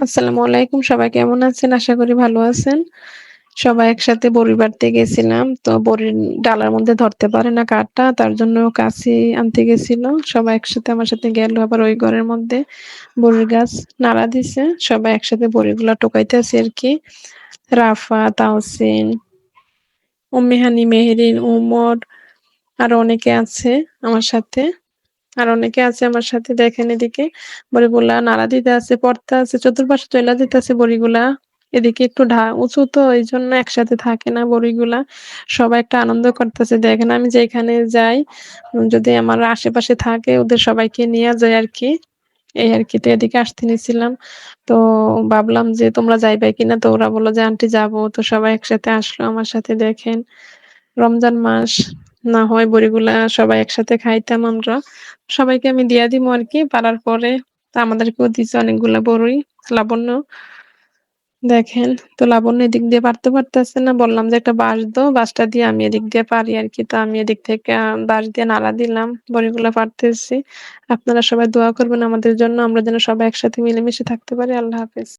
আসসালামু আলাইকুম। সবাই কেমন আছেন? আশা করি ভালো আছেন। সবাই একসাথে বড়ি বাড়তে গেছিলাম। তো বড়ির ডালার মধ্যে ধরতে পারে না কাঠটা। তার জন্য কাছি আনতে গেছিল। সবাই একসাথে আমার সাথে গেল। আবার ওই ঘরের মধ্যে বড়ির গাছ নাড়া দিছে। সবাই একসাথে বড়িগুলা টোকাইতেছি আরকি। রাফা, তাহসিন, উম্মি হানি, মেহেরিন, উমর আরো অনেকে আছে আমার সাথে। আর অনেকে আছে আমার সাথে দেখেন এদিকে বড়িগুলা নাড়া দিতে আছে, পড়তে আছে, চতুর্পাশে চইলা দিতেছে বড়িগুলা। এদিকে একটু উঁচু তো এইজন্য একসাথে থাকে না বড়িগুলা। সবাই একটা আনন্দ করতেছে। দেখেন আমি যেখানে যাই যদি আমার আশেপাশে থাকে ওদের সবাইকে নিয়া যাই আরকি। এই আরকি। তো এদিকে আসতে নিছিলাম। তো ভাবলাম যে তোমরা যাইবা কিনা? তো ওরা বলল যে, "আন্টি যাবো।" তো সবাই একসাথে আসলো আমার সাথে দেখেন। রমজান মাস না হয় বড়িগুলা সবাই একসাথে খাইতাম আমরা। সবাইকে আমি দিয়া দিমু আরকি পাড়ার পরে। তো আমাদেরকেও দিছে অনেকগুলা বড়ি। লাবণ্য দেখেন, তো লাবণ্য এদিক দিয়ে পারতে পারতেছে না। বললাম যে, "একটা বাঁশ দাও, বাঁশটা দিয়ে আমি এদিক দিয়ে পারি আরকি।" তো আমি এদিক থেকে বাঁশ দিয়ে নাড়া দিলাম। বড়িগুলা পারতেছি। আপনারা সবাই দোয়া করবেন আমাদের জন্য। আমরা যেন সবাই একসাথে মিলেমিশে থাকতে পারি। আল্লাহ হাফেজ।